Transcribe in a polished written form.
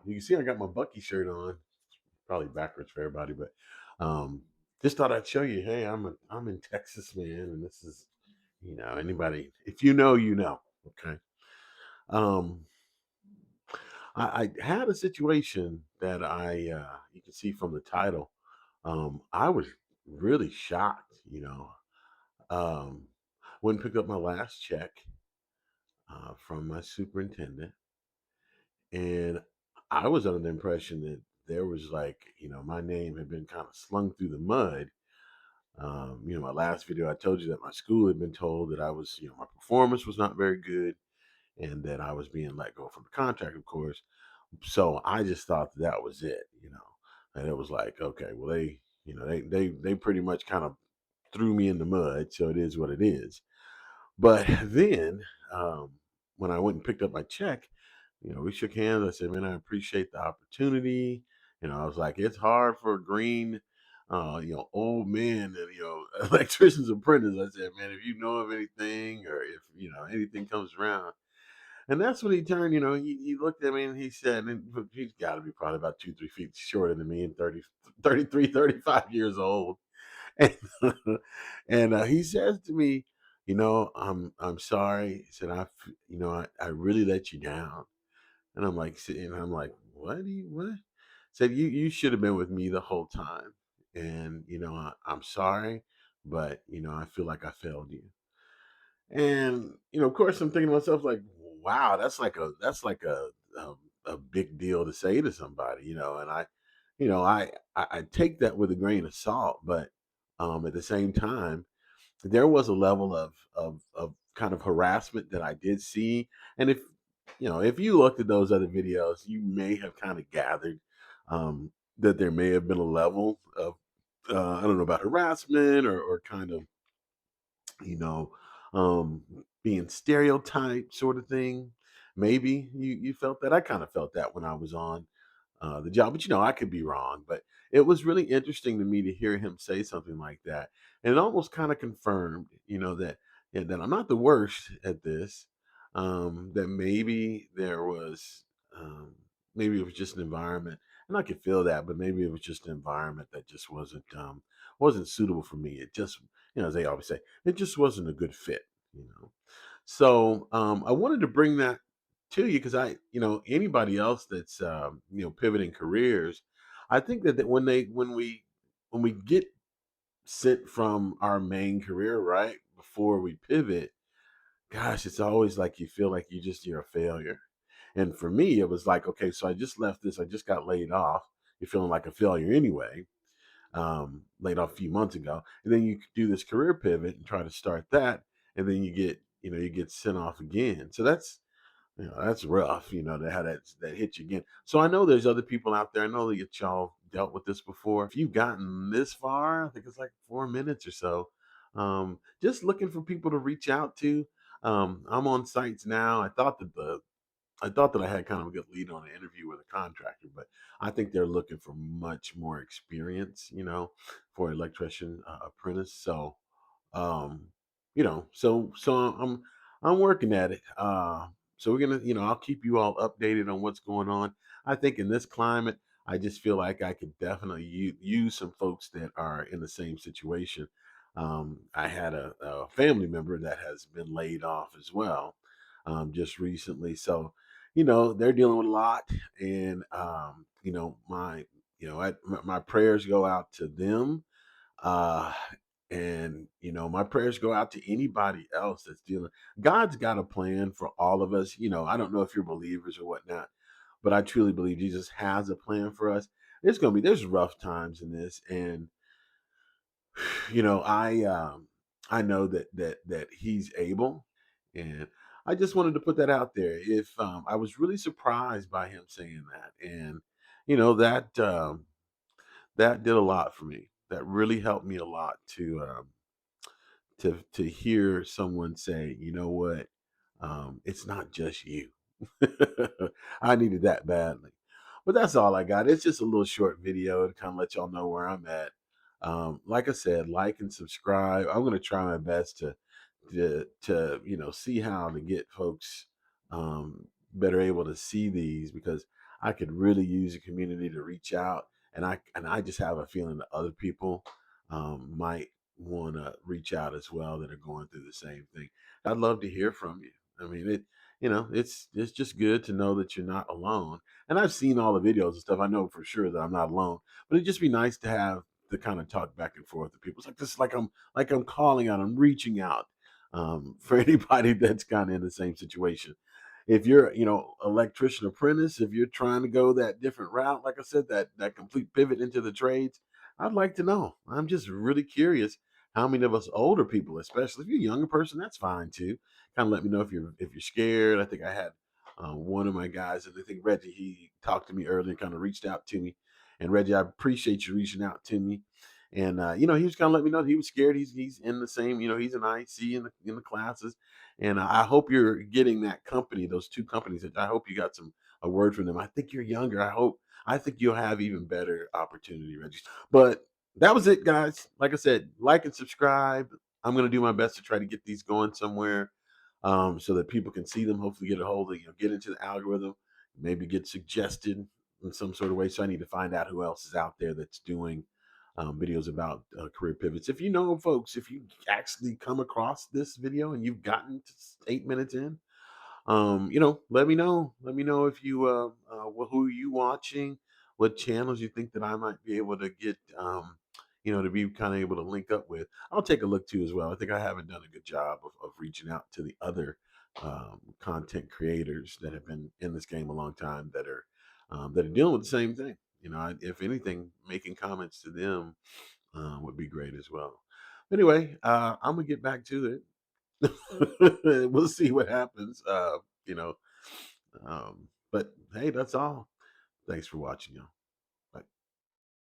You can see I got my Bucky shirt on, probably backwards for everybody, but um, just thought I'd show you. Hey, I'm in Texas, man, and this is anybody. If you know, you know. Okay. Um, I had a situation that you can see from the title. I was really shocked. Um, went and picked up my last check from my superintendent. And I was under the impression that there was like, my name had been kind of slung through the mud. My last video, I told you that my school had been told that my performance was not very good and that I was being let go from the contract, of course. So I just thought that was it. And it was like, okay, well, they pretty much kind of threw me in the mud. So it is what it is. But then, when I went and picked up my check, we shook hands. I said, "Man, I appreciate the opportunity." I was like, "It's hard for a green, old man and electrician's apprentice." I said, "Man, if you know of anything, or if anything comes around." And that's when he turned. He looked at me and he said, and he's got to be probably about 2, 3 feet shorter than me, and 33, 35 years old. And, he says to me, I'm sorry. He said, I really let you down. And I'm like, what? What? Said, you should have been with me the whole time. And, I'm sorry, but, I feel like I failed you. And, of course, I'm thinking to myself, like, wow, that's like a big deal to say to somebody, and I take that with a grain of salt, but at the same time, there was a level of kind of harassment that I did see. And if you looked at those other videos, you may have kind of gathered that there may have been a level of I don't know about harassment or kind of you know, being stereotyped sort of thing. Maybe you felt that. I kind of felt that when I was on the job, but I could be wrong. But it was really interesting to me to hear him say something like that, and it almost kind of confirmed, that that I'm not the worst at this. That maybe there was, maybe it was just an environment, and I could feel that, but maybe it was just an environment that just wasn't suitable for me. It just, as they always say, it just wasn't a good fit. You know, so I wanted to bring that to you because anybody else that's pivoting careers, I think that when we get sent from our main career right before we pivot, gosh, it's always like you feel like you're a failure. And for me, it was like, okay, so I just left this, I just got laid off. You're feeling like a failure anyway, laid off a few months ago, and then you do this career pivot and try to start that, and then you get sent off again. So that's rough, to have that hit you again. So I know there's other people out there. I know that y'all dealt with this before. If you've gotten this far, I think it's like 4 minutes or so. Just looking for people to reach out to. I'm on sites now. I thought that I had kind of a good lead on an interview with a contractor, but I think they're looking for much more experience, for electrician apprentice. So, um, so I'm working at it. So we're gonna, I'll keep you all updated on what's going on. I think in this climate, I just feel like I could definitely use some folks that are in the same situation. I had a family member that has been laid off as well, just recently. So, they're dealing with a lot, and my prayers go out to them, uh, and my prayers go out to anybody else that's dealing. God's got a plan for all of us. I don't know if you're believers or whatnot, but I truly believe Jesus has a plan for us. There's rough times in this, and you know, I um, I know that he's able, and I just wanted to put that out there. If I was really surprised by him saying that, and you know that that did a lot for me. That really helped me a lot to hear someone say, you know what, it's not just you. I needed that badly. But that's all I got. It's just a little short video to kind of let y'all know where I'm at. Like I said, like and subscribe. I'm going to try my best to see how to get folks better able to see these because I could really use a community to reach out, and I just have a feeling that other people might want to reach out as well that are going through the same thing. I'd love to hear from you. I mean, it's just good to know that you're not alone. And I've seen all the videos and stuff. I know for sure that I'm not alone. But it'd just be nice to have the kind of talk back and forth with people. It's like this, like I'm calling out, I'm reaching out for anybody that's kind of in the same situation. If you're, electrician apprentice, if you're trying to go that different route, like I said, that complete pivot into the trades, I'd like to know. I'm just really curious how many of us older people, especially if you're a younger person, that's fine too. Kind of let me know if you're scared. I think I had one of my guys, and I think Reggie, he talked to me earlier, and kind of reached out to me. And Reggie, I appreciate you reaching out to me. And he was kind of letting me know that he was scared. He's in the same, he's an IC in the classes, and I hope you're getting that company, those two companies. I hope you got some a word from them. I think you're younger. I think you'll have even better opportunity, Reggie. But that was it, guys. Like I said, like and subscribe. I'm gonna do my best to try to get these going somewhere, so that people can see them. Hopefully, get a hold of get into the algorithm, maybe get suggested in some sort of way. So I need to find out who else is out there that's doing videos about career pivots. If you know folks, if you actually come across this video and you've gotten to 8 minutes in, let me know. Let me know if you who you watching, what channels you think that I might be able to get, to be kind of able to link up with. I'll take a look too as well. I think I haven't done a good job of reaching out to the other content creators that have been in this game a long time that are dealing with the same thing. If anything, making comments to them would be great as well. Anyway, I'm gonna get back to it. We'll see what happens. You know, but hey, that's all. Thanks for watching, y'all.